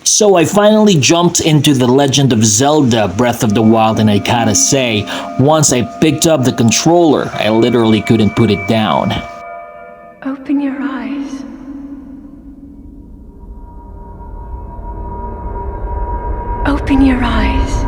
So I finally jumped into the Legend of Zelda Breath of the Wild, and I gotta say, once I picked up the controller, I literally couldn't put it down. Open your eyes. Open your eyes.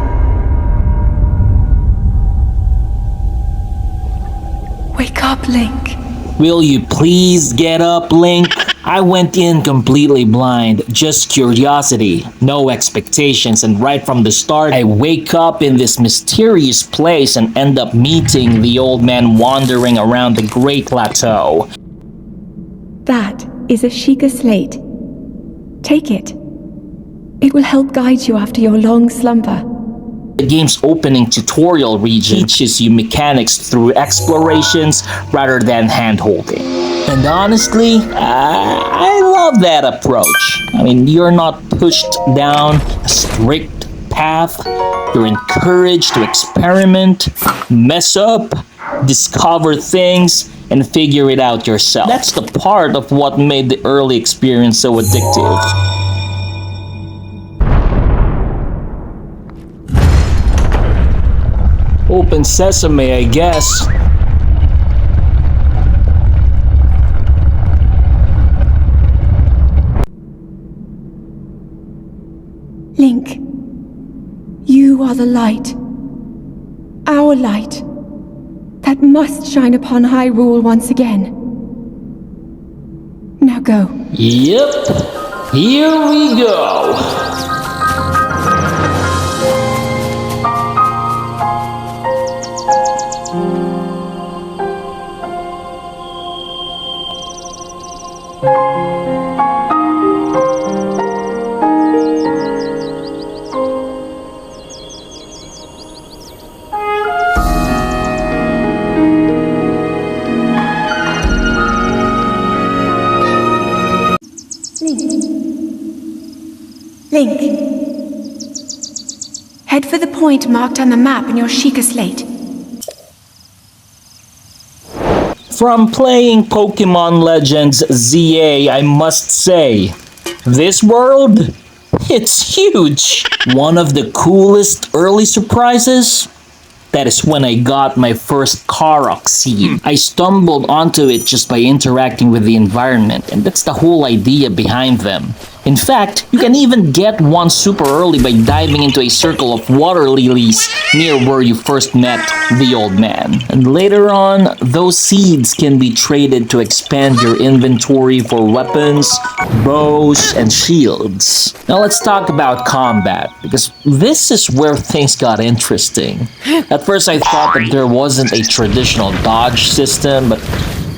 Wake up, Link. Will you please get up, Link? I went in completely blind, just curiosity, no expectations, and right from the start, I wake up in this mysterious place and end up meeting the old man wandering around the Great Plateau. That is a Sheikah slate. Take it. It will help guide you after your long slumber. The game's opening tutorial region teaches you mechanics through explorations rather than hand-holding. And honestly, I love that approach. I mean, you're not pushed down a strict path. You're encouraged to experiment, mess up, discover things, and figure it out yourself. That's the part of what made the early experience so addictive. Open sesame, I guess. Link, you are the light. Our light. That must shine upon Hyrule once again. Now go. Yep. Here we go. Link. Head for the point marked on the map in your Sheikah slate. From playing Pokemon Legends ZA, I must say, this world, it's huge. One of the coolest early surprises? That is when I got my first Korok Seed. I stumbled onto it just by interacting with the environment, and that's the whole idea behind them. In fact, you can even get one super early by diving into a circle of water lilies near where you first met the old man. And later on, those seeds can be traded to expand your inventory for weapons, bows, and shields. Now let's talk about combat, because this is where things got interesting. At first I thought that there wasn't a traditional dodge system, but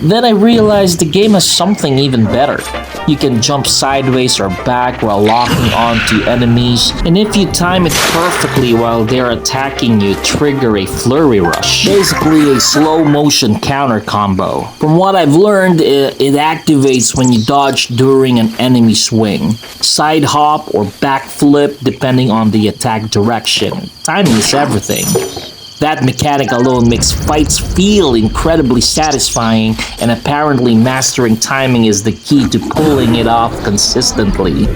then I realized the game has something even better. You can jump sideways or back while locking onto enemies, and if you time it perfectly while they're attacking you, trigger a Flurry Rush. Basically a slow motion counter combo. From what I've learned, it activates when you dodge during an enemy swing, side hop or backflip depending on the attack direction. Timing is everything. That mechanic alone makes fights feel incredibly satisfying, and apparently mastering timing is the key to pulling it off consistently.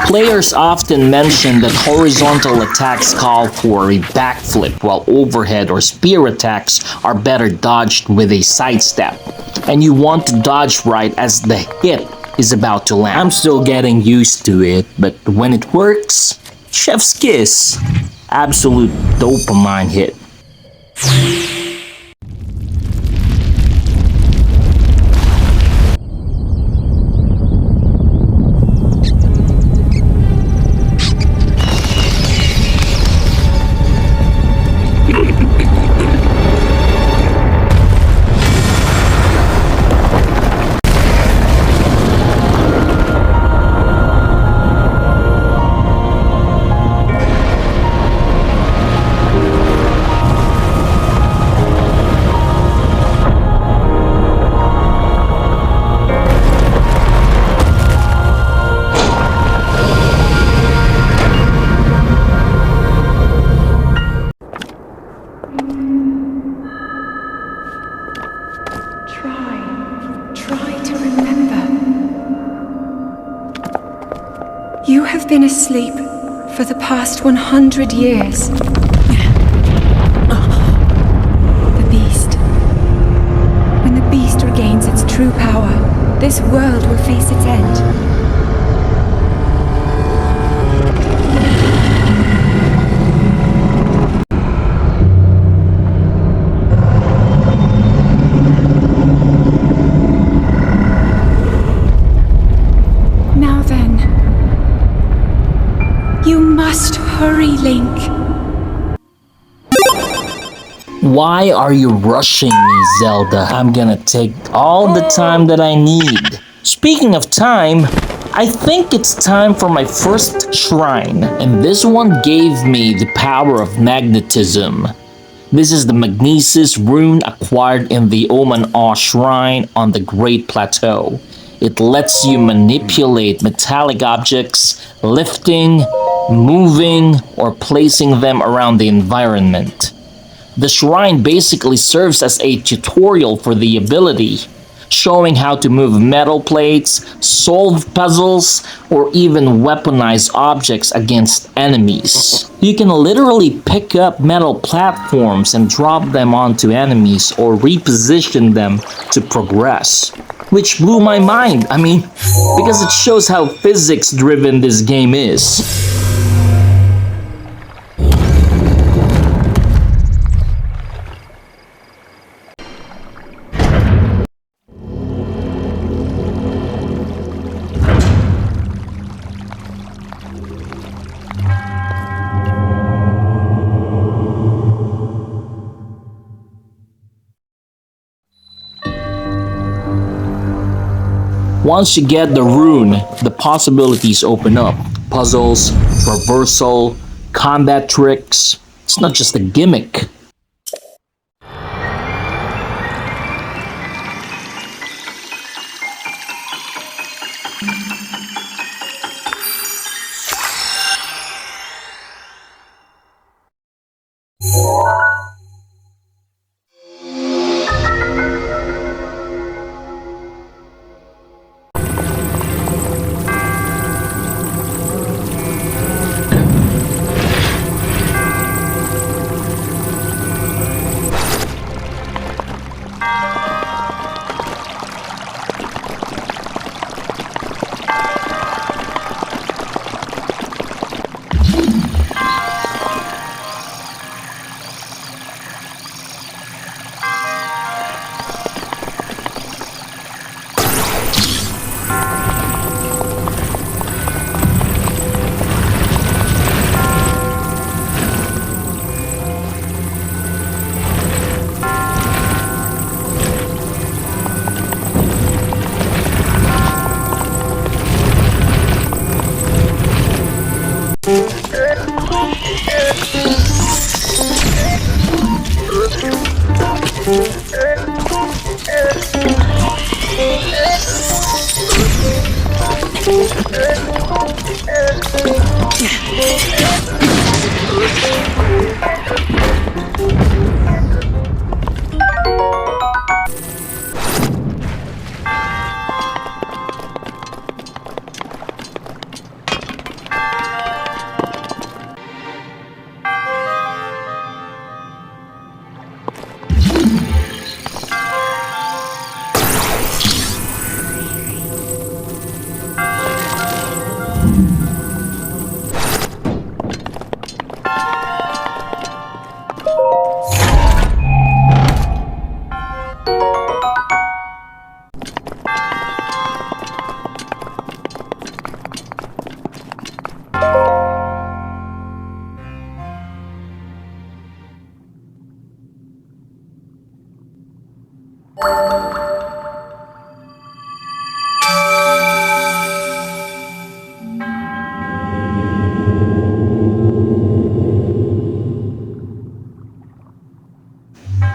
Players often mention that horizontal attacks call for a backflip, while overhead or spear attacks are better dodged with a sidestep. And you want to dodge right as the hit is about to land. I'm still getting used to it, but when it works, chef's kiss. Absolute dopamine hit. been asleep for the past 100 years. The beast. When the beast regains its true power, this world will face its end. Now then, you must hurry, Link. Why are you rushing me, Zelda? I'm gonna take all the time that I need. Speaking of time, I think it's time for my first shrine, and this one gave me the power of magnetism. This is the Magnesis rune acquired in the Oman-Aw shrine on the Great Plateau. It lets you manipulate metallic objects, lifting, moving, or placing them around the environment. The shrine basically serves as a tutorial for the ability, showing how to move metal plates, solve puzzles, or even weaponize objects against enemies. You can literally pick up metal platforms and drop them onto enemies or reposition them to progress, which blew my mind. Because it shows how physics-driven this game is. Once you get the rune, the possibilities open up. Puzzles, traversal, combat tricks. It's not just a gimmick.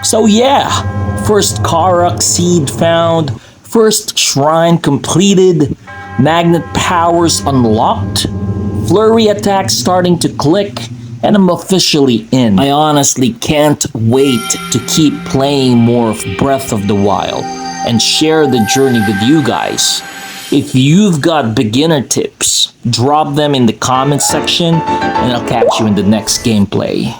So yeah, first Korok Seed found, first shrine completed, magnet powers unlocked, flurry attacks starting to click, and I'm officially in. I honestly can't wait to keep playing more of Breath of the Wild and share the journey with you guys. If you've got beginner tips, drop them in the comment section and I'll catch you in the next gameplay.